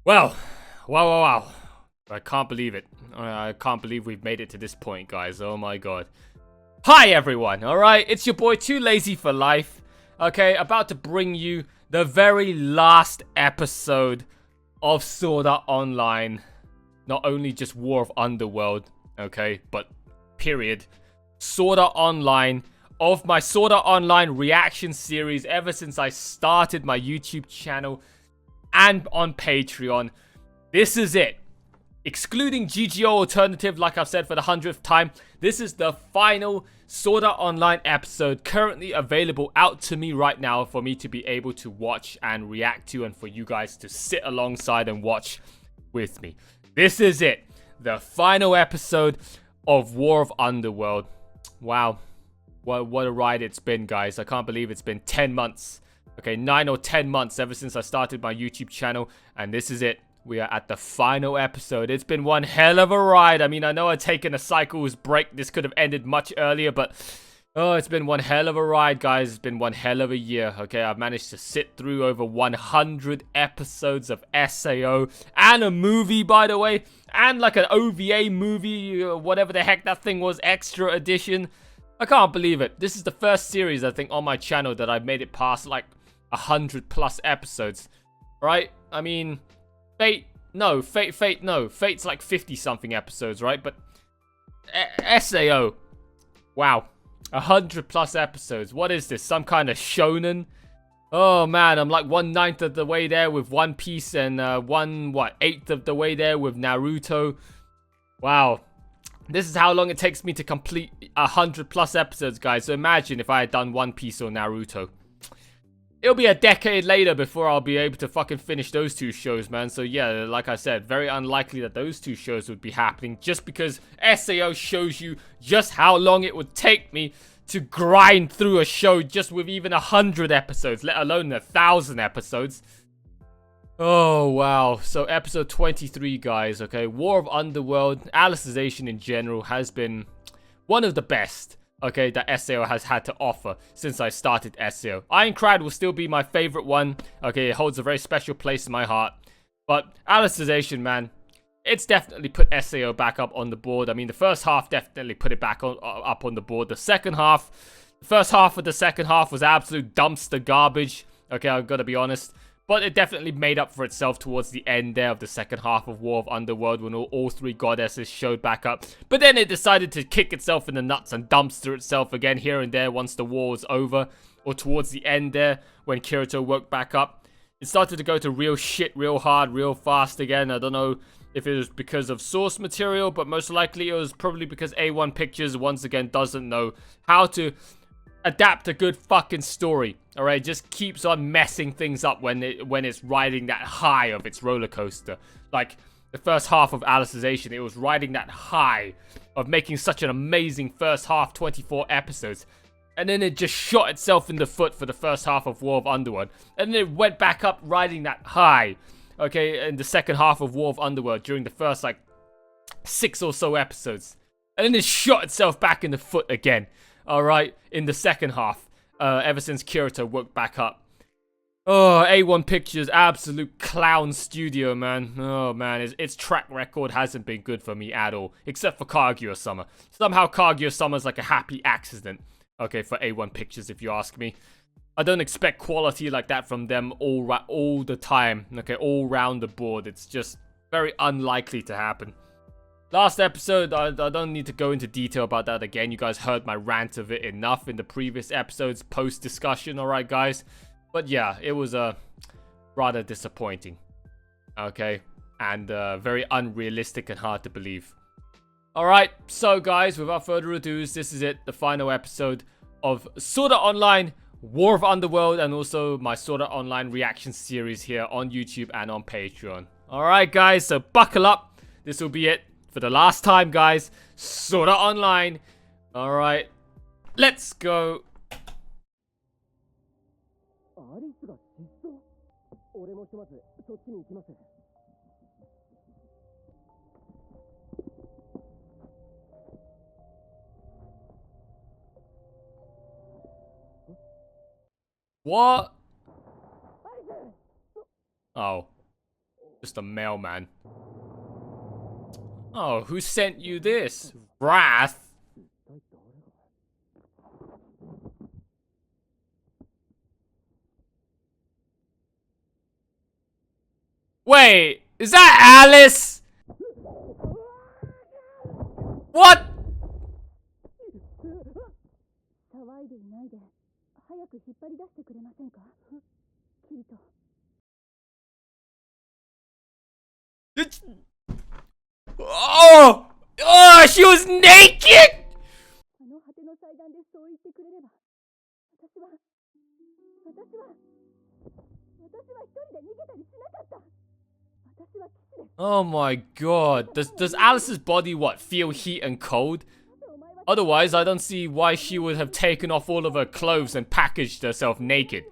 Well, wow. I can't believe it. I can't believe we've made it to this point, guys. Oh my god. Hi, everyone. Alright, it's your boy, Too Lazy for Life. Okay, about to bring you the very last episode of Sword Art Online. Not only just War of Underworld, okay, but period. Sword Art Online, of my Sword Art Online reaction series ever since I started my YouTube channel and on Patreon. This is it. Excluding GGO Alternative, like I've said for the 100th time, this is the final Sword Art Online episode currently available out to me right now for me to be able to watch and react to, and for you guys to sit alongside and watch with me. This is it. The final episode of War of Underworld. Wow. What a ride it's been, guys. I can't believe it's been 10 months. Okay, 9 or 10 months ever since I started my YouTube channel, and this is it. We are at the final episode. It's been one hell of a ride. I mean, I know I've taken a cycle's break. This could have ended much earlier, but oh, it's been one hell of a ride, guys. It's been one hell of a year. Okay, I've managed to sit through over 100 episodes of SAO and a movie, by the way, and like an OVA movie, whatever the heck that thing was, extra edition. I can't believe it. This is the first series, I think, on my channel that I've made it past like 100 plus episodes, right? I mean, Fate, no. Fate's like 50 something episodes, right? But SAO, wow, 100 plus episodes. What is this? Some kind of shonen? Oh man, I'm like 1/9 of the way there with One Piece, and 1/8 of the way there with Naruto. Wow. This is how long it takes me to complete 100 plus episodes, guys. So imagine if I had done One Piece or Naruto. It'll be a decade later before I'll be able to fucking finish those two shows, man. So yeah, like I said, very unlikely that those two shows would be happening, just because SAO shows you just how long it would take me to grind through a show just with even 100 episodes, let alone 1,000 episodes. Oh, wow. So episode 23, guys, okay? War of Underworld, Alicization in general has been one of the best, okay, that SAO has had to offer since I started SAO. Ironclad will still be my favorite one. Okay, it holds a very special place in my heart. But Alicization, man, it's definitely put SAO back up on the board. I mean, the first half definitely put it back up on the board. The first half of the second half was absolute dumpster garbage. Okay, I've got to be honest. But it definitely made up for itself towards the end there of the second half of War of Underworld, when all three goddesses showed back up. But then it decided to kick itself in the nuts and dumpster itself again here and there once the war was over. Or towards the end there, when Kirito woke back up. It started to go to real shit, real hard, real fast again. I don't know if it was because of source material, but most likely it was probably because A1 Pictures once again doesn't know how to adapt a good fucking story. Alright, just keeps on messing things up when it's riding that high of its roller coaster. Like the first half of Alicization, it was riding that high of making such an amazing first half, 24 episodes. And then it just shot itself in the foot for the first half of War of Underworld. And then it went back up riding that high, okay, in the second half of War of Underworld during the first like 6 or so episodes. And then it shot itself back in the foot again. Alright, in the second half, ever since Kirito woke back up. Oh, A1 Pictures, absolute clown studio, man. Oh, man, its track record hasn't been good for me at all, except for Kaguya-sama. Somehow Kaguya-sama's like a happy accident, okay, for A1 Pictures, if you ask me. I don't expect quality like that from them all the time, okay, all round the board. It's just very unlikely to happen. Last episode, I don't need to go into detail about that again. You guys heard my rant of it enough in the previous episode's post-discussion, alright guys? But yeah, it was rather disappointing. Okay? And very unrealistic and hard to believe. Alright, so guys, without further ado, this is it. The final episode of Sword Art Online, War of Underworld, and also my Sword Art Online reaction series here on YouTube and on Patreon. Alright guys, so buckle up. This will be it. For the last time, guys, Sword Art Online. Alright, let's go. What? Oh. Just a mailman. Oh, who sent you this? Wrath? Wait, is that Alice? What? Oh! Oh, she was naked! Oh my god. Does Alice's body, what, feel heat and cold? Otherwise, I don't see why she would have taken off all of her clothes and packaged herself naked.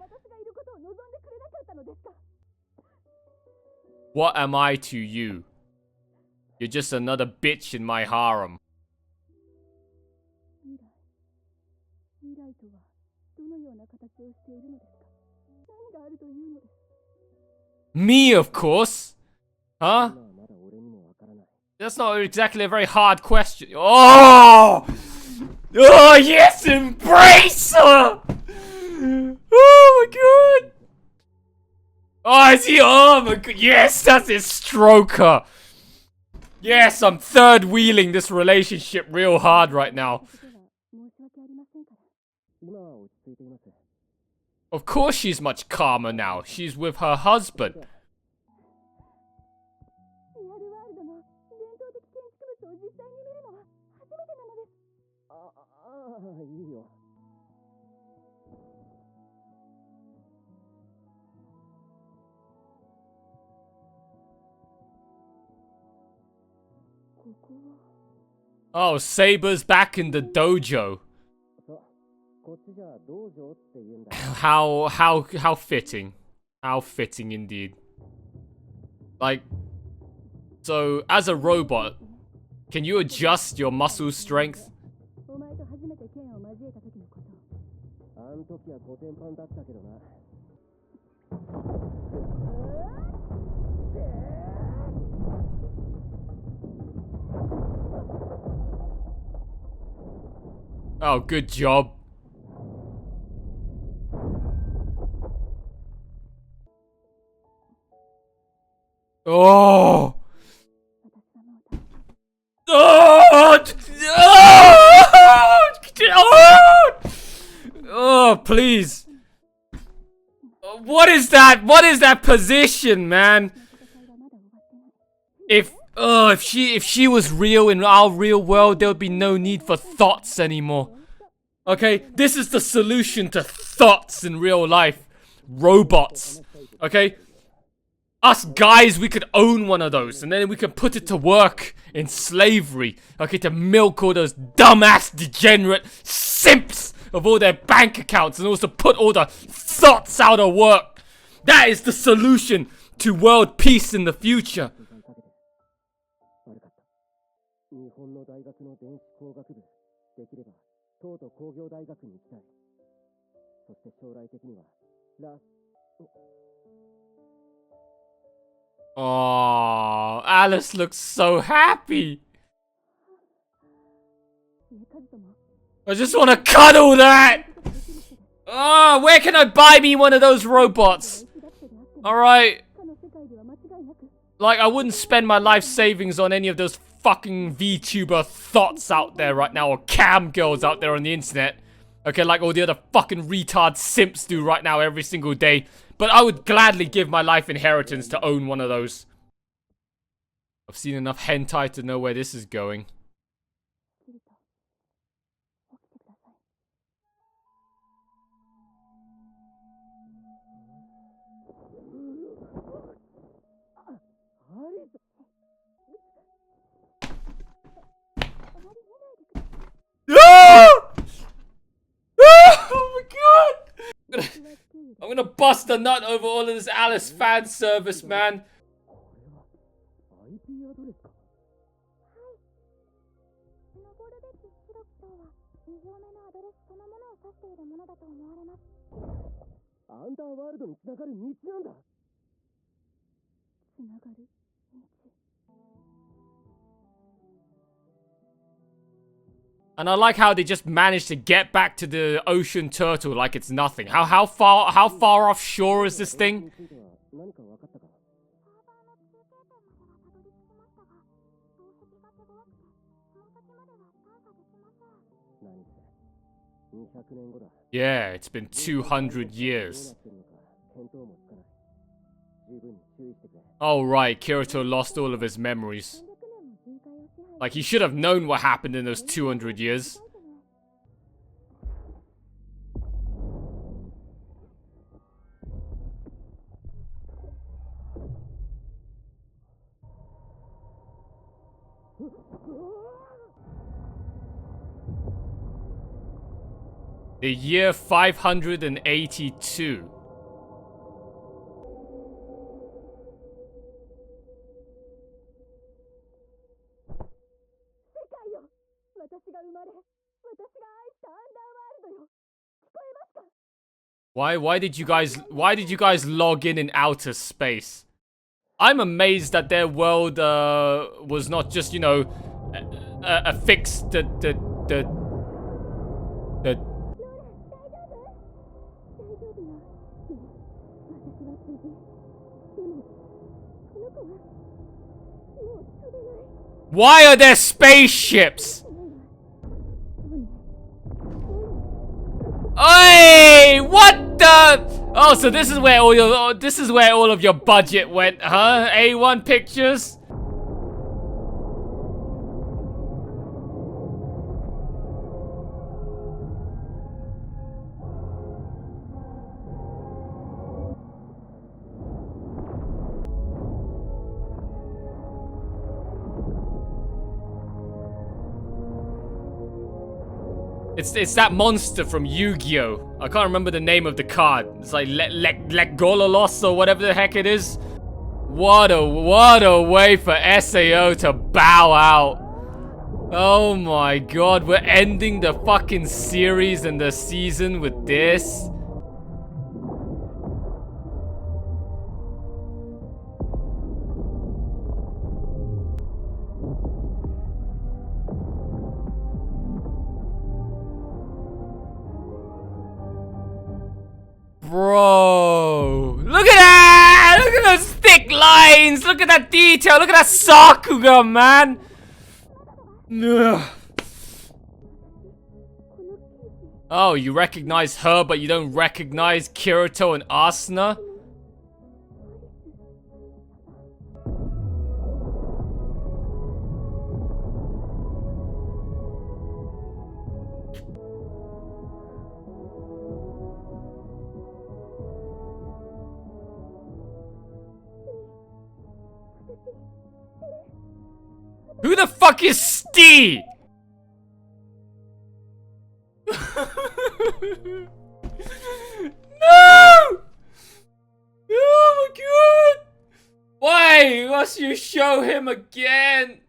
What am I to you? You're just another bitch in my harem. Me, of course. Huh? That's not exactly a very hard question. Oh! Oh, yes, embrace her! Oh my god! Oh, is he? Oh my god! Yes, that's his stroker! Yes, I'm third wheeling this relationship real hard right now. Of course she's much calmer now. She's with her husband. Oh, Saber's back in the dojo. How fitting. How fitting indeed. Like, so as a robot, can you adjust your muscle strength? Oh, good job. Oh! Oh! Oh, please. What is that? What is that position, man? If she was real in our real world, there would be no need for thoughts anymore. Okay, this is the solution to thoughts in real life. Robots. Okay? Us guys, we could own one of those, and then we could put it to work in slavery. Okay, to milk all those dumbass, degenerate simps of all their bank accounts, and also put all the thoughts out of work. That is the solution to world peace in the future. Oh, Alice looks so happy. I just want to cuddle that. Oh, where can I buy me one of those robots? Alright. Like, I wouldn't spend my life savings on any of those fucking VTuber thoughts out there right now, or cam girls out there on the internet. Okay, like all the other fucking retard simps do right now every single day. But I would gladly give my life inheritance to own one of those. I've seen enough hentai to know where this is going. Oh my god! I'm gonna bust a nut over all of this Alice fan service, man. And I like how they just managed to get back to the ocean turtle like it's nothing. How far offshore is this thing? Yeah, it's been 200 years. Oh right, Kirito lost all of his memories. Like, he should have known what happened in those 200 years. The year 582. Why did you guys log in outer space? I'm amazed that their world was not just, you know, affixed the Why are there spaceships? Hey, what the? Oh, so this is where all of your budget went, huh? A1 Pictures? It's that monster from Yu-Gi-Oh! I can't remember the name of the card. It's like Legololos or whatever the heck it is. What a way for SAO to bow out. Oh my god, we're ending the fucking series and the season with this. Bro, look at that! Look at those thick lines! Look at that detail! Look at that Sakuga, man! Ugh. Oh, you recognize her, but you don't recognize Kirito and Asuna? Who the fuck is Steve? No! Oh my god! Why must you show him again?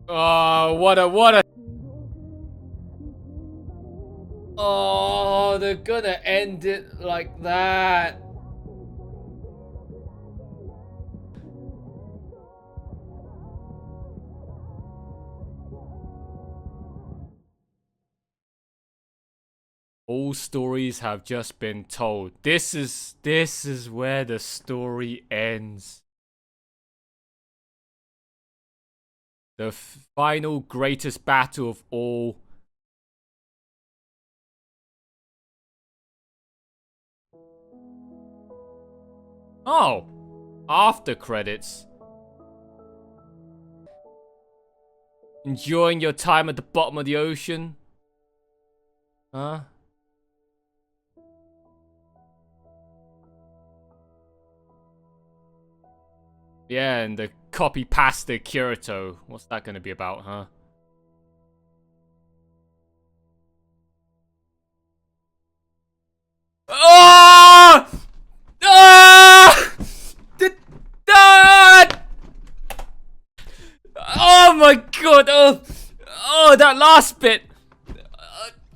Oh, what a... Oh, they're gonna end it like that. All stories have just been told. This is where the story ends. The final greatest battle of all. Oh, after credits. Enjoying your time at the bottom of the ocean? Huh? Yeah, and the copy pasta Kirito. What's that gonna be about, huh? Oh! Ah! Oh my god! Oh, that last bit!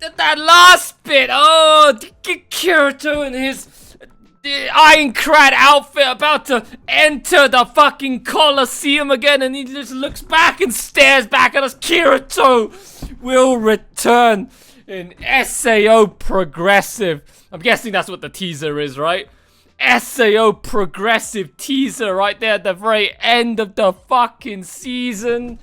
that last bit. Oh, Kirito and his Ironclad outfit about to enter the fucking Colosseum again, and he just looks back and stares back at us. Kirito will return in SAO Progressive. I'm guessing that's what the teaser is, right? SAO Progressive teaser right there at the very end of the fucking season.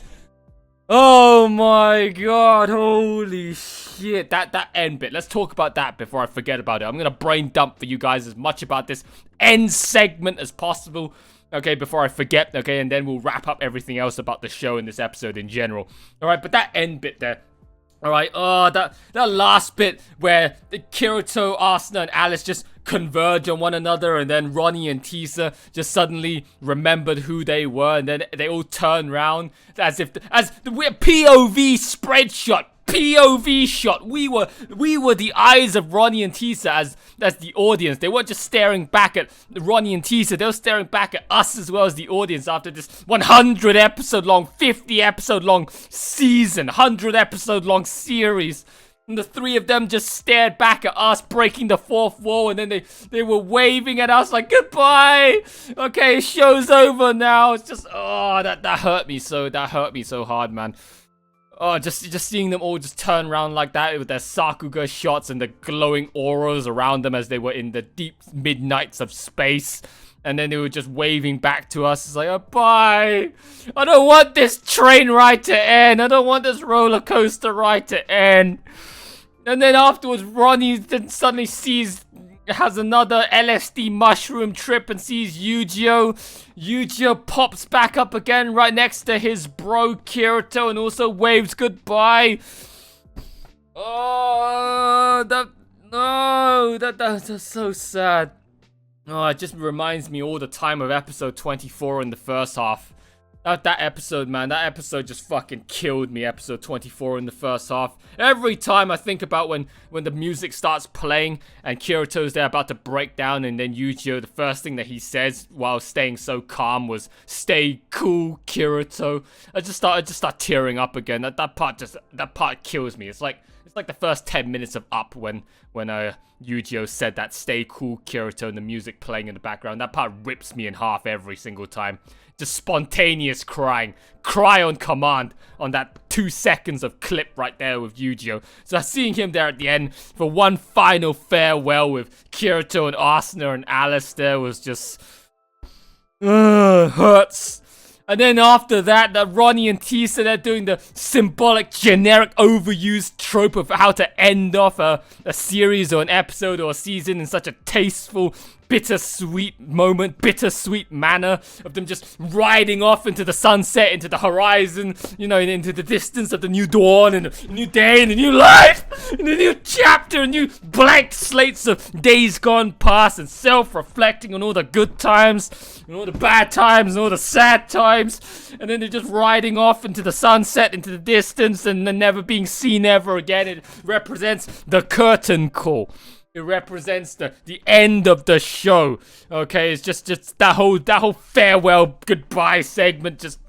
Oh my god, holy shit. That end bit, let's talk about that before I forget about it. I'm gonna brain dump for you guys as much about this end segment as possible, okay, before I forget, okay, and then we'll wrap up everything else about the show in this episode in general. Alright, but that end bit there, alright, oh, that last bit where Kirito, Asuna, and Alice just converge on one another, and then Ronnie and Tisa just suddenly remembered who they were, and then they all turn around as the POV spread shot. POV shot. We were the eyes of Ronnie and Tisa as the audience. They weren't just staring back at Ronnie and Tisa. They were staring back at us as well as the audience after this 100 episode long, 50 episode long season, 100 episode long series. And the three of them just stared back at us, breaking the fourth wall, and then they were waving at us like, goodbye! Okay, show's over now. It's just, oh, that hurt me so, hard, man. Oh, just seeing them all just turn around like that with their Sakuga shots and the glowing auras around them as they were in the deep midnights of space. And then they were just waving back to us. It's like, oh, bye. I don't want this train ride to end. I don't want this roller coaster ride to end. And then afterwards, Ronnie then suddenly has another LSD mushroom trip and sees Yu-Gi-Oh! Yu-Gi-Oh! Pops back up again right next to his bro Kirito and also waves goodbye. Oh, that's so sad. Oh, it just reminds me all the time of episode 24 in the first half. That episode, man, that episode just fucking killed me, episode 24 in the first half. Every time I think about when the music starts playing and Kirito's there about to break down, and then Yu-Gi-Oh! The first thing that he says while staying so calm was, "Stay cool, Kirito." I just start tearing up again. That part kills me. It's like the first 10 minutes of Up when Yu-Gi-Oh! Said that, "Stay cool, Kirito," and the music playing in the background. That part rips me in half every single time. Just spontaneous crying. Cry on command on that 2 seconds of clip right there with Yu-Gi-Oh! So seeing him there at the end for one final farewell with Kirito and Asuna and Alice there was just... hurts. And then after that, Ronnie and Tisa, they're doing the symbolic, generic, overused trope of how to end off a series or an episode or a season in such a tasteful, bittersweet moment, bittersweet manner of them just riding off into the sunset, into the horizon, you know, into the distance of the new dawn and a new day and a new life and a new chapter, and new blank slates of days gone past, and self-reflecting on all the good times and all the bad times and all the sad times, and then they're just riding off into the sunset, into the distance, and then never being seen ever again. It represents the curtain call. It represents the end of the show. Okay, it's just that whole farewell goodbye segment. Just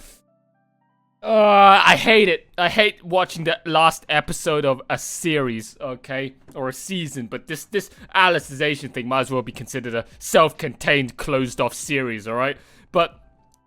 I hate it. I hate watching the last episode of a series, okay, or a season. But this Alicization thing might as well be considered a self-contained, closed-off series. All right, but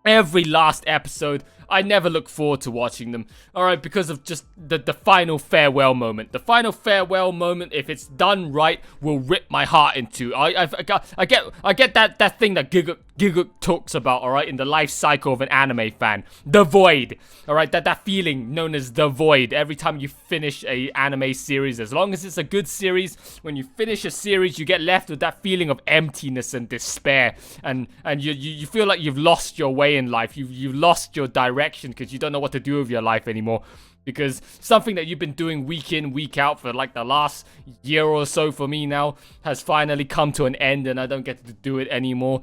every last episode, I never look forward to watching them, alright, because of just the final farewell moment. The final farewell moment, if it's done right, will rip my heart in two. I get that thing that Giguk talks about, alright, in the life cycle of an anime fan. The void, alright, that feeling known as the void. Every time you finish a anime series, as long as it's a good series, when you finish a series, you get left with that feeling of emptiness and despair, and you feel like you've lost your way in life. You've lost your direction because you don't know what to do with your life anymore, because something that you've been doing week in, week out for like the last year or so for me now has finally come to an end, and I don't get to do it anymore.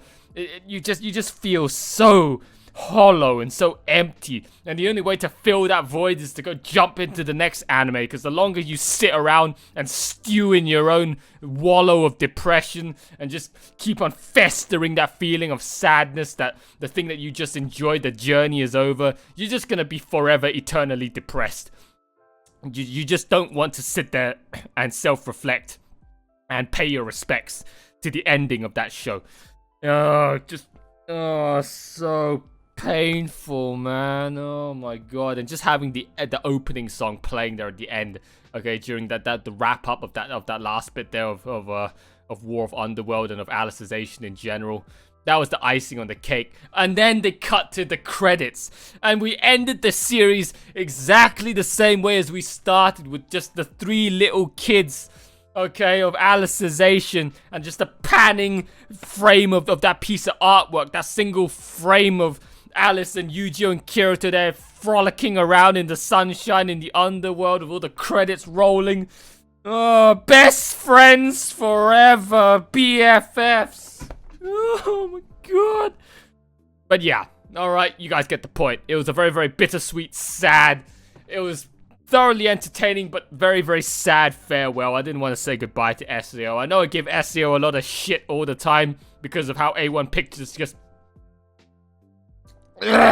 You just feel so hollow and so empty, and the only way to fill that void is to go jump into the next anime, because the longer you sit around and stew in your own wallow of depression and just keep on festering that feeling of sadness, that the thing that you just enjoyed, the journey is over, you're just gonna be forever eternally depressed. You just don't want to sit there and self-reflect and pay your respects to the ending of that show. So painful, man. Oh my god. And just having the opening song playing there at the end, okay, during the wrap up of that last bit there of War of Underworld and of Alicization in general. That was the icing on the cake. And then they cut to the credits. And we ended the series exactly the same way as we started, with just the 3 little kids, okay, of Alicization, and just a panning frame of that piece of artwork, that single frame of Alice and Yu-Gi-Oh! And Kirito there frolicking around in the sunshine in the underworld with all the credits rolling. Oh, best friends forever, BFFs. Oh my god. But yeah, alright, you guys get the point. It was a very, very bittersweet, sad. It was thoroughly entertaining, but very, very sad farewell. I didn't want to say goodbye to SEO. I know I give SEO a lot of shit all the time because of how A1 Pictures just... Fucking...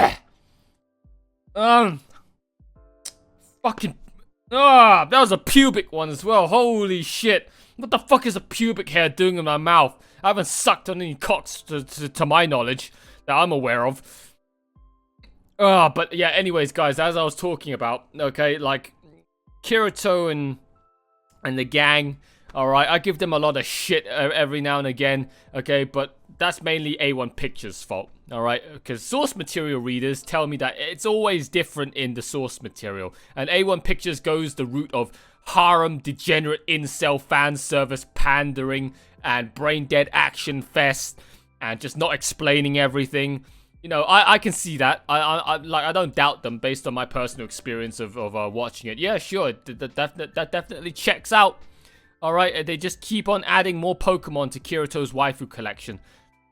that was a pubic one as well. Holy shit. What the fuck is a pubic hair doing in my mouth? I haven't sucked on any cocks to my knowledge that I'm aware of. But yeah, anyways, guys, as I was talking about, okay, like, Kirito and the gang, alright, I give them a lot of shit every now and again, okay, but that's mainly A1 Pictures' fault, alright, because source material readers tell me that it's always different in the source material, and A1 Pictures goes the route of harem, degenerate, incel, fan service, pandering, and brain-dead action fest, and just not explaining everything. You know, I can see that. I don't doubt them based on my personal experience of watching it. Yeah, sure, that definitely checks out. Alright, they just keep on adding more Pokemon to Kirito's waifu collection.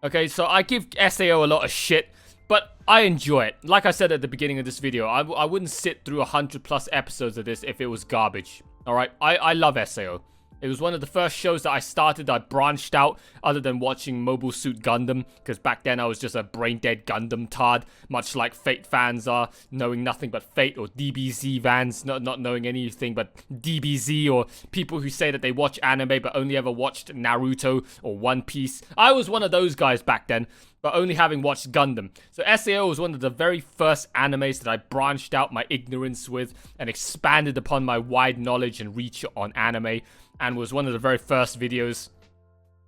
Okay, so I give SAO a lot of shit, but I enjoy it. Like I said at the beginning of this video, I wouldn't sit through 100+ episodes of this if it was garbage. Alright, I love SAO. It was one of the first shows that I started. I branched out other than watching Mobile Suit Gundam, because back then I was just a brain-dead Gundam tard, much like Fate fans are, knowing nothing but Fate, or DBZ fans, not knowing anything but DBZ, or people who say that they watch anime but only ever watched Naruto or One Piece. I was one of those guys back then, but only having watched Gundam. So SAO was one of the very first animes that I branched out my ignorance with and expanded upon my wide knowledge and reach on anime, and was one of the very first videos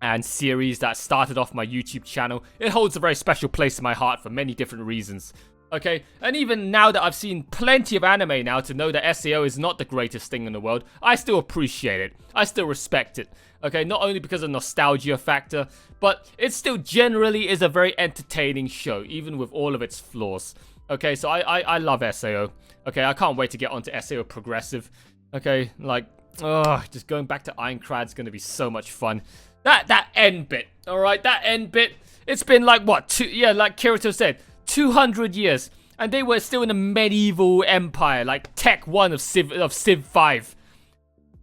and series that started off my YouTube channel. It holds a very special place in my heart for many different reasons. Okay, and even now that I've seen plenty of anime now to know that SAO is not the greatest thing in the world, I still appreciate it. I still respect it. Okay, not only because of nostalgia factor, but it still generally is a very entertaining show, even with all of its flaws. Okay, so I love SAO. Okay, I can't wait to get onto SAO Progressive. Okay, like, just going back to Aincrad is going to be so much fun. That end bit, alright, that end bit, it's been like, what, like Kirito said, 200 years, and they were still in a medieval empire, like Tech 1 of Civ 5.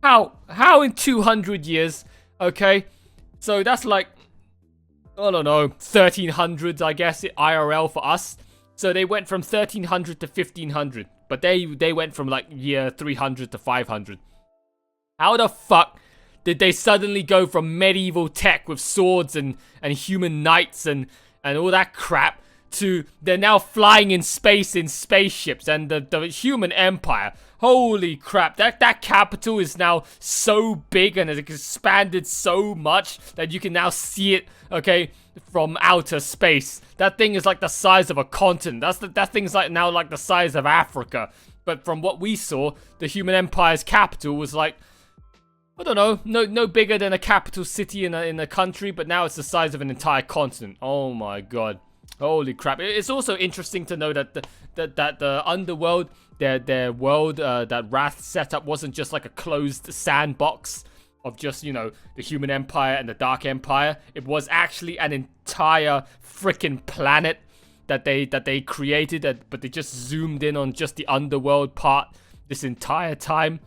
How in 200 years, okay? So that's like, I don't know, 1300s, I guess, IRL for us. So they went from 1300 to 1500, but they went from like year 300 to 500. How the fuck did they suddenly go from medieval tech with swords and human knights and all that crap to they're now flying in space in spaceships and the human empire? Holy crap, that capital is now so big and has expanded so much that you can now see it, okay, from outer space. That thing is like the size of a continent. That thing's like now like the size of Africa. But from what we saw, the human empire's capital was like, I don't know, no bigger than a capital city in a country, but now it's the size of an entire continent. Oh my god. Holy crap. It's also interesting to know that the underworld, their world, that Wrath setup wasn't just like a closed sandbox of just, you know, the human empire and the dark empire. It was actually an entire freaking planet that they created, but they just zoomed in on just the underworld part this entire time.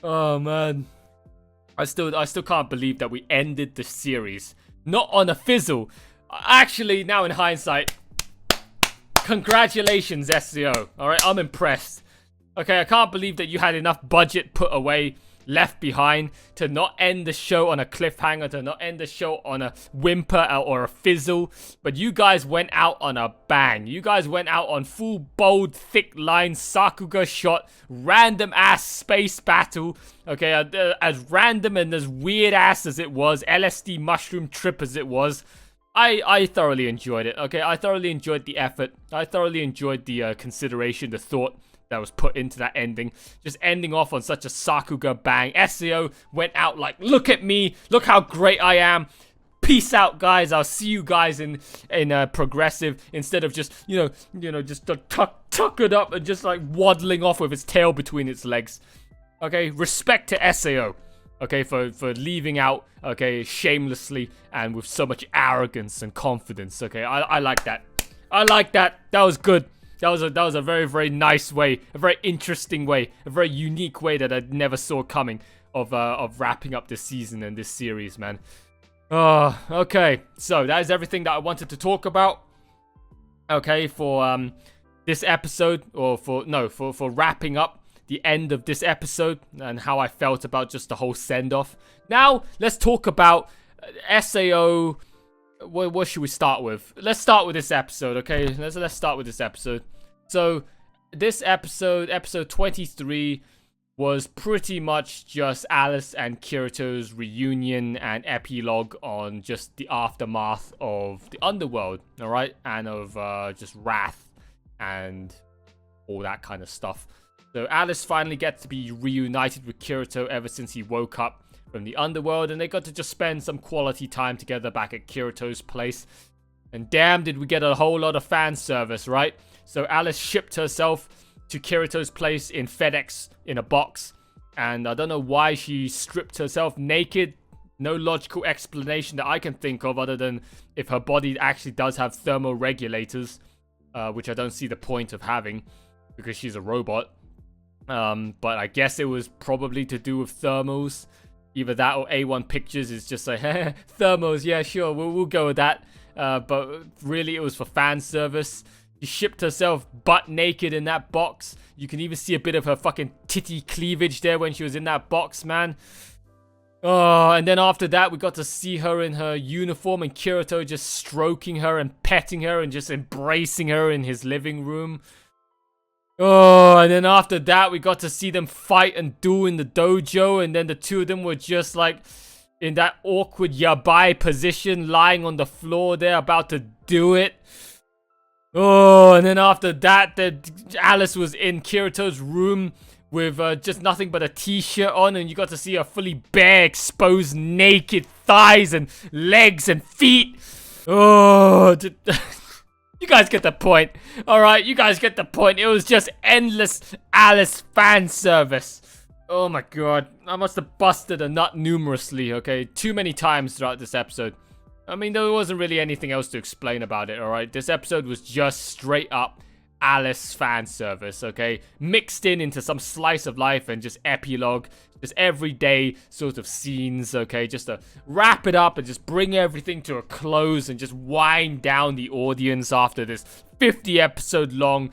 Oh man. I still can't believe that we ended the series not on a fizzle. Actually, now in hindsight, congratulations, SEO. Alright, I'm impressed. Okay, I can't believe that you had enough budget put away, left behind, to not end the show on a cliffhanger, to not end the show on a whimper or a fizzle, but you guys went out on a bang. You guys went out on full, bold, thick line, Sakuga shot, random ass space battle, okay, as random and as weird ass as it was, LSD mushroom trip as it was. I thoroughly enjoyed it, okay? I thoroughly enjoyed the effort. I thoroughly enjoyed the consideration, the thought that was put into that ending. Just ending off on such a Sakuga bang. SAO went out like, look at me, look how great I am. Peace out, guys. I'll see you guys in progressive, instead of just, you know, just tuck it up and just like waddling off with its tail between its legs. Okay, respect to SAO. Okay, for leaving out, okay, shamelessly and with so much arrogance and confidence. Okay, I like that. I like that. That was good. That was a very, very nice way, a very interesting way, a very unique way that I never saw coming of wrapping up this season and this series, man. Oh, okay. So that is everything that I wanted to talk about. Okay, for this episode, or for wrapping up the end of this episode and how I felt about just the whole send-off. Now, let's talk about SAO. What should we start with? Let's start with this episode, okay? Let's start with this episode. So, this episode, episode 23, was pretty much just Alice and Kirito's reunion and epilogue on just the aftermath of the underworld, alright? And of just wrath and all that kind of stuff. So Alice finally gets to be reunited with Kirito ever since he woke up from the underworld, and they got to just spend some quality time together back at Kirito's place. And damn, did we get a whole lot of fan service, right? So Alice shipped herself to Kirito's place in FedEx in a box, and I don't know why she stripped herself naked. No logical explanation that I can think of, other than if her body actually does have thermoregulators, which I don't see the point of having because she's a robot. But I guess it was probably to do with thermals. Either that or A1 Pictures is just like, thermals, yeah, sure, we'll go with that. But really, it was for fan service. She shipped herself butt naked in that box. You can even see a bit of her fucking titty cleavage there when she was in that box, man. Oh, and then after that, we got to see her in her uniform and Kirito just stroking her and petting her and just embracing her in his living room. Oh, and then after that, we got to see them fight and duel in the dojo, and then the two of them were just like in that awkward yabai position, lying on the floor there, about to do it. Oh, and then after that, Alice was in Kirito's room with just nothing but a t-shirt on, and you got to see her fully bare, exposed, naked thighs and legs and feet. Oh, you guys get the point. Alright, you guys get the point. It was just endless Alice fan service. Oh my god. I must have busted a nut numerously, okay? Too many times throughout this episode. I mean, there wasn't really anything else to explain about it, alright? This episode was just straight up Alice fan service, okay? Mixed into some slice of life and just epilogue. Just everyday sort of scenes, okay? Just to wrap it up and just bring everything to a close and just wind down the audience after this 50 episode long,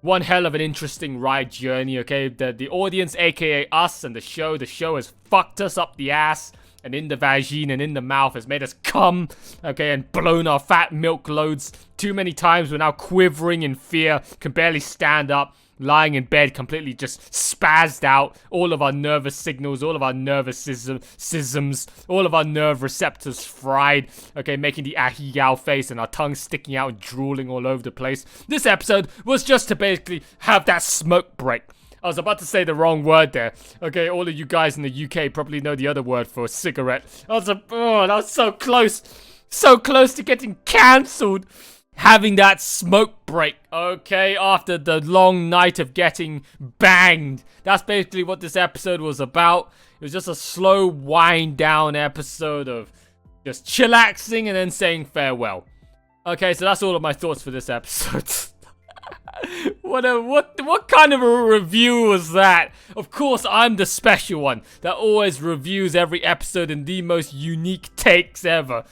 one hell of an interesting ride journey, okay? The audience, aka us, and the show has fucked us up the ass and in the vagine and in the mouth, has made us cum, okay, and blown our fat milk loads too many times. We're now quivering in fear, can barely stand up, lying in bed completely just spazzed out. All of our nervous signals, all of our nervous systems, all of our nerve receptors fried, okay, making the ahigao face and our tongue sticking out and drooling all over the place. This episode was just to basically have that smoke break. I was about to say the wrong word there. Okay, all of you guys in the UK probably know the other word for a cigarette. That was so close. So close to getting cancelled. Having that smoke break, okay, after the long night of getting banged. That's basically what this episode was about. It was just a slow wind down episode of just chillaxing and then saying farewell. Okay, so that's all of my thoughts for this episode. What kind of a review was that? Of course, I'm the special one that always reviews every episode in the most unique takes ever.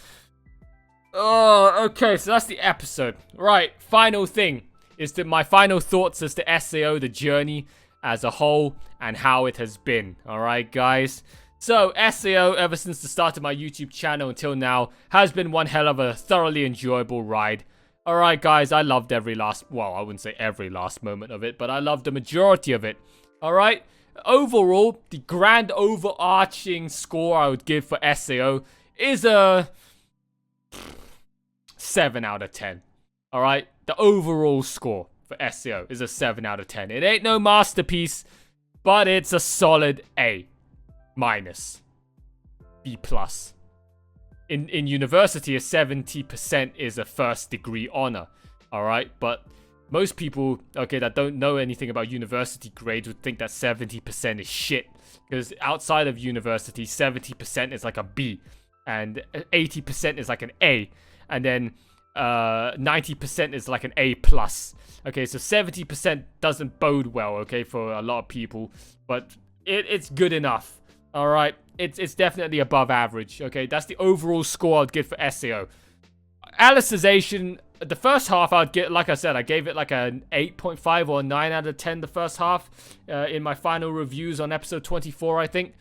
Oh, okay, so that's the episode. Right, final thing is that my final thoughts as to SAO, the journey, as a whole and how it has been. Alright, guys? So, SAO, ever since the start of my YouTube channel until now, has been one hell of a thoroughly enjoyable ride. Alright, guys, I loved every last, well, I wouldn't say every last moment of it, but I loved the majority of it. Alright? Overall, the grand overarching score I would give for SAO is a 7 out of 10. Alright? The overall score for SAO is a 7 out of 10. It ain't no masterpiece, but it's a solid A minus, B plus. In university, a 70% is a first degree honor. Alright? But most people, okay, that don't know anything about university grades would think that 70% is shit. Because outside of university, 70% is like a B. And 80% is like an A. And then 90% is like an A plus. Okay, so 70% doesn't bode well, okay, for a lot of people. But it's good enough. Alright, it's definitely above average. Okay, that's the overall score I'd give for SAO. Alicization, the first half I'd get, like I said, I gave it like an 8.5 or 9 out of 10 the first half in my final reviews on episode 24, I think.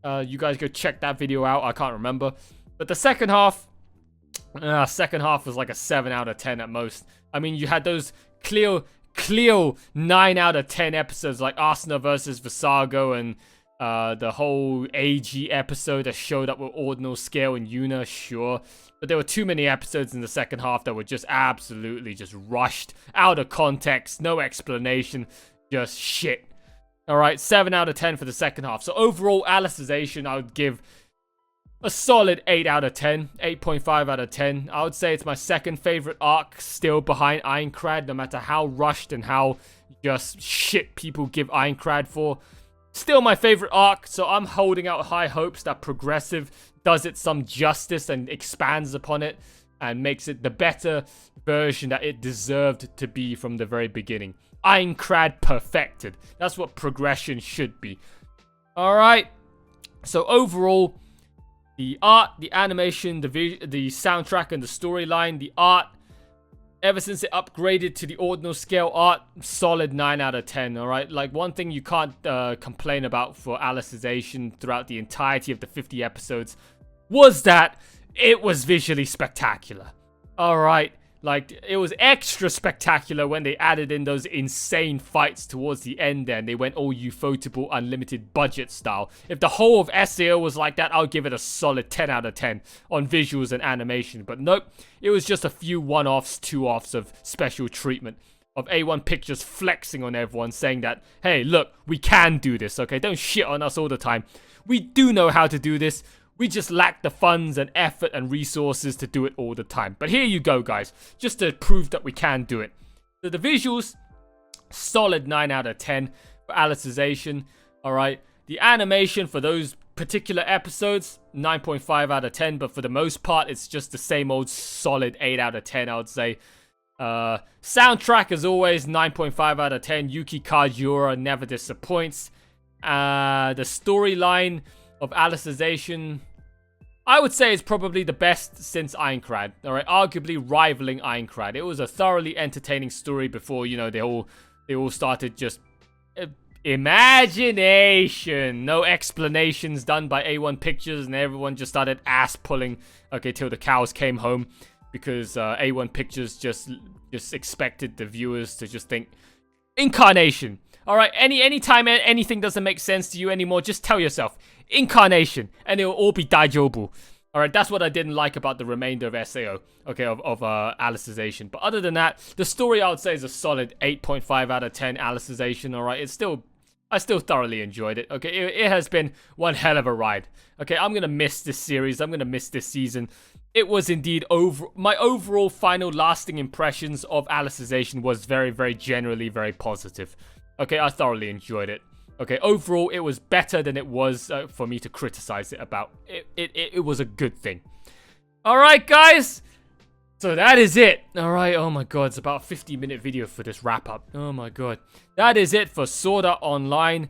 You guys go check that video out, I can't remember. But the second half was like a 7 out of 10 at most. I mean, you had those clear 9 out of 10 episodes like Arsenal versus Visago and the whole AG episode that showed up with ordinal scale and Yuna, sure. But there were too many episodes in the second half that were just absolutely just rushed, out of context, no explanation, just shit. Alright, 7 out of 10 for the second half. So overall, Alicization, I would give a solid 8 out of 10, 8.5 out of 10. I would say it's my second favorite arc, still behind Aincrad, no matter how rushed and how just shit people give Aincrad for. Still my favorite arc, so I'm holding out high hopes that Progressive does it some justice and expands upon it and makes it the better version that it deserved to be from the very beginning. Aincrad perfected. That's what progression should be. Alright, so overall, the art, the animation, the soundtrack and the storyline, the art, ever since it upgraded to the ordinal scale art, solid 9 out of 10, alright? Like, one thing you can't complain about for Alicization throughout the entirety of the 50 episodes was that it was visually spectacular. Alright? Like, it was extra spectacular when they added in those insane fights towards the end there, and they went all Ufotable unlimited budget style. If the whole of SAO was like that, I'll give it a solid 10 out of 10 on visuals and animation. But nope, it was just a few one-offs, two-offs of special treatment. Of A1 Pictures flexing on everyone, saying that, hey, look, we can do this, okay? Don't shit on us all the time. We do know how to do this. We just lack the funds and effort and resources to do it all the time. But here you go, guys. Just to prove that we can do it. So the visuals, solid 9 out of 10 for Alicization. Alright. The animation for those particular episodes, 9.5 out of 10. But for the most part, it's just the same old solid 8 out of 10, I would say. Soundtrack, as always, 9.5 out of 10. Yuki Kajiura never disappoints. The storyline of Alicization, I would say it's probably the best since Aincrad. Alright, arguably rivaling Aincrad. It was a thoroughly entertaining story before, you know, they all started just imagination. No explanations done by A1 Pictures, and everyone just started ass pulling, okay, till the cows came home, because A1 Pictures just expected the viewers to just think incarnation. Alright, anytime anything doesn't make sense to you anymore, just tell yourself incarnation, and it'll all be daijobu. Alright, that's what I didn't like about the remainder of SAO, okay, of Alicization. But other than that, the story I would say is a solid 8.5 out of 10 Alicization, alright? I still thoroughly enjoyed it, okay? It has been one hell of a ride. Okay, I'm gonna miss this series, I'm gonna miss this season. It was indeed my overall final lasting impressions of Alicization was very, very generally very positive. Okay, I thoroughly enjoyed it. Okay, overall, it was better than it was for me to criticize it about. It was a good thing. Alright, guys. So that is it. Alright, oh my god, it's about a 50-minute video for this wrap-up. Oh my god. That is it for Sword Art Online,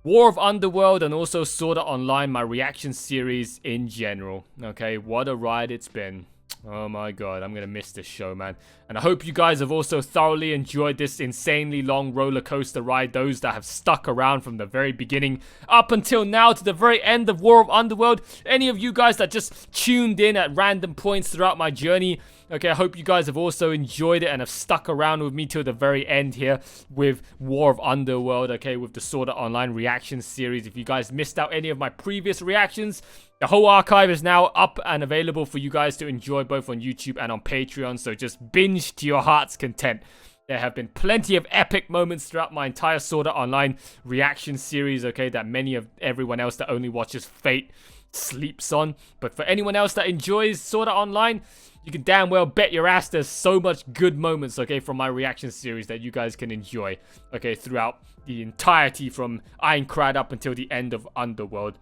War of Underworld, and also Sword Art Online, my reaction series in general. Okay, what a ride it's been. Oh my god, I'm gonna miss this show, man. And I hope you guys have also thoroughly enjoyed this insanely long roller coaster ride. Those that have stuck around from the very beginning up until now to the very end of War of Underworld. Any of you guys that just tuned in at random points throughout my journey. Okay, I hope you guys have also enjoyed it and have stuck around with me till the very end here with War of Underworld, okay, with the Sword Art Online reaction series. If you guys missed out any of my previous reactions, the whole archive is now up and available for you guys to enjoy both on YouTube and on Patreon, so just binge to your heart's content. There have been plenty of epic moments throughout my entire Sword Art Online reaction series, okay, that many of everyone else that only watches Fate sleeps on. But for anyone else that enjoys Sword Art Online, you can damn well bet your ass there's so much good moments, okay, from my reaction series that you guys can enjoy, okay, throughout the entirety from Ironclad up until the end of Underworld.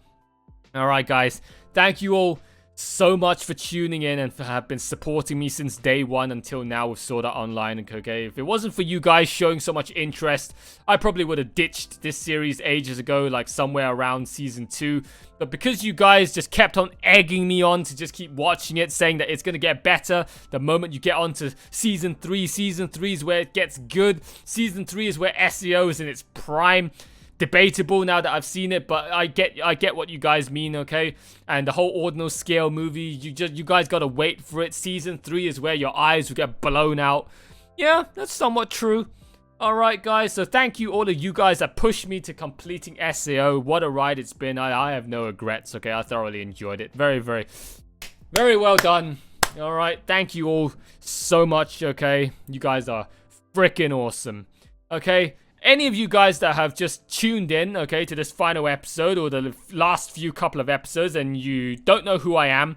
Alright guys, thank you all so much for tuning in and for have been supporting me since day one until now with Sword Art Online. Okay, if it wasn't for you guys showing so much interest, I probably would have ditched this series ages ago, like somewhere around season 2. But because you guys just kept on egging me on to just keep watching it, saying that it's going to get better the moment you get on to season 3. Season 3 is where it gets good. Season 3 is where SEO is in its prime. Debatable now that I've seen it, but I get what you guys mean, okay? And the whole ordinal scale movie, you guys gotta wait for it. Season 3 is where your eyes will get blown out. Yeah, that's somewhat true. Alright guys, so thank you all of you guys that pushed me to completing SAO. What a ride it's been. I have no regrets, okay? I thoroughly enjoyed it. Very, very, very well done. Alright, thank you all so much, okay? You guys are freaking awesome, okay? Any of you guys that have just tuned in, okay, to this final episode or the last few couple of episodes and you don't know who I am,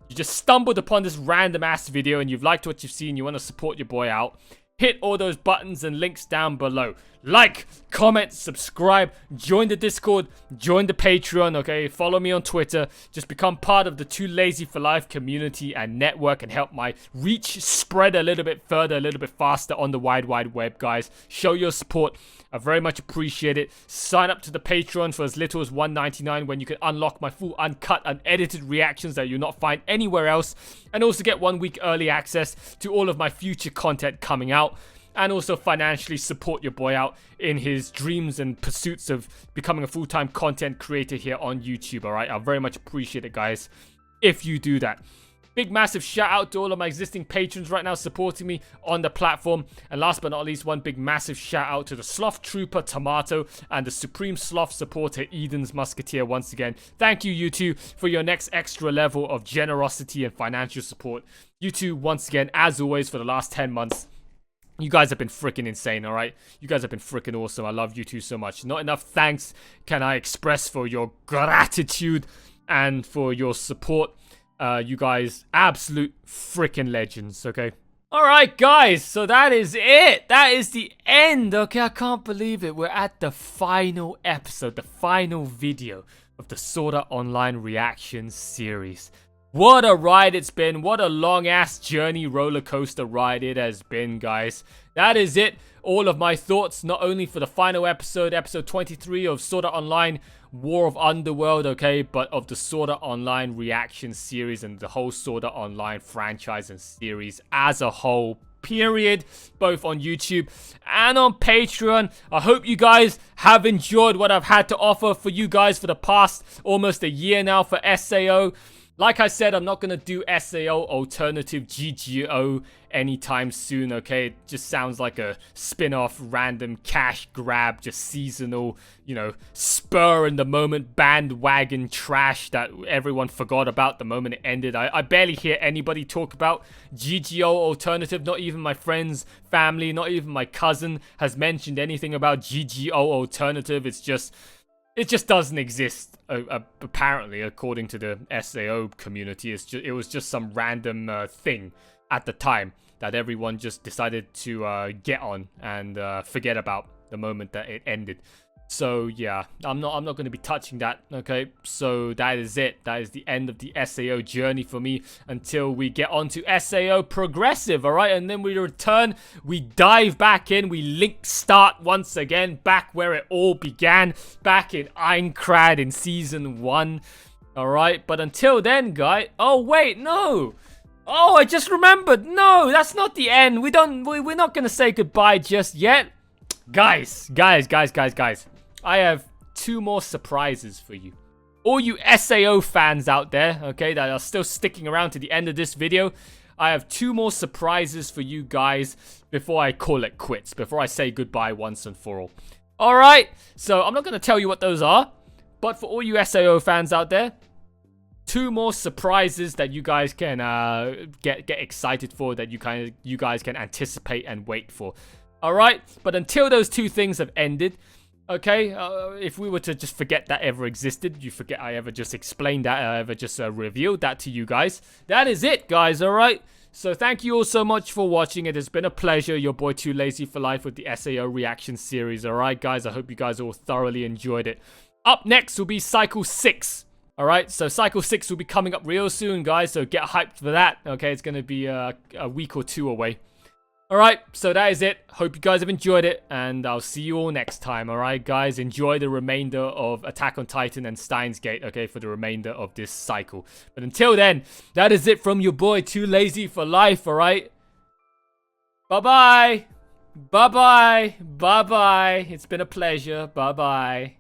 you just stumbled upon this random ass video and you've liked what you've seen, you want to support your boy out, hit all those buttons and links down below. Like, comment, subscribe, join the Discord, join the Patreon, okay? Follow me on Twitter. Just become part of the Too Lazy for Life community and network and help my reach spread a little bit further, a little bit faster on the wide web, guys. Show your support. I very much appreciate it. Sign up to the Patreon for as little as $1.99 when you can unlock my full uncut, unedited reactions that you'll not find anywhere else. And also get 1 week early access to all of my future content coming out. And also financially support your boy out in his dreams and pursuits of becoming a full-time content creator here on YouTube, alright? I very much appreciate it, guys, if you do that. Big massive shout out to all of my existing patrons right now supporting me on the platform. And last but not least, one big massive shout out to the Sloth Trooper Tomato and the Supreme Sloth supporter Eden's Musketeer once again. Thank you, you two, for your next extra level of generosity and financial support. You two, once again, as always, for the last 10 months. You guys have been freaking insane, alright? You guys have been freaking awesome. I love you two so much. Not enough thanks can I express for your gratitude and for your support. You guys, absolute freaking legends, okay? Alright, guys, so that is it. That is the end, okay? I can't believe it. We're at the final episode, the final video of the Sword Art Online reaction series. What a ride it's been. What a long-ass journey roller coaster ride it has been, guys. That is it. All of my thoughts, not only for the final episode, episode 23 of Sword Art Online War of Underworld, okay, but of the Sword Art Online reaction series and the whole Sword Art Online franchise and series as a whole, period, both on YouTube and on Patreon. I hope you guys have enjoyed what I've had to offer for you guys for the past almost a year now for SAO. Like I said, I'm not going to do SAO alternative GGO anytime soon, okay? It just sounds like a spin-off, random cash grab, just seasonal, you know, spur in the moment, bandwagon trash that everyone forgot about the moment it ended. I barely hear anybody talk about GGO alternative. Not even my friends, family, not even my cousin has mentioned anything about GGO alternative. It just doesn't exist, apparently, according to the SAO community. It was just some random thing at the time that everyone just decided to get on and forget about the moment that it ended. So yeah, I'm not going to be touching that, okay? So that is it. That is the end of the SAO journey for me until we get on to SAO Progressive, all right? And then we return, we dive back in, we link start once again, back where it all began, back in Ironclad in Season 1, all right? But until then, guys... Oh, wait, no! Oh, I just remembered. No, that's not the end. We're not gonna say goodbye just yet. Guys. I have 2 more surprises for you. All you SAO fans out there, okay, that are still sticking around to the end of this video, I have 2 more surprises for you guys before I call it quits, before I say goodbye once and for all. Alright, so I'm not going to tell you what those are, but for all you SAO fans out there, 2 more surprises that you guys can get excited for, that you guys can anticipate and wait for. Alright, but until those 2 things have ended, okay, if we were to just forget that ever existed, you forget I ever just explained that, I ever just revealed that to you guys. That is it, guys, alright? So thank you all so much for watching. It has been a pleasure. Your boy Too Lazy for Life with the SAO reaction series. Alright, guys, I hope you guys all thoroughly enjoyed it. Up next will be Cycle 6. Alright, so Cycle 6 will be coming up real soon, guys, so get hyped for that. Okay, it's going to be a week or 2 away. Alright, so that is it. Hope you guys have enjoyed it, and I'll see you all next time. Alright, guys, enjoy the remainder of Attack on Titan and Steins Gate, okay, for the remainder of this cycle. But until then, that is it from your boy Too Lazy for Life, alright? Bye-bye. Bye-bye. Bye-bye. It's been a pleasure. Bye-bye.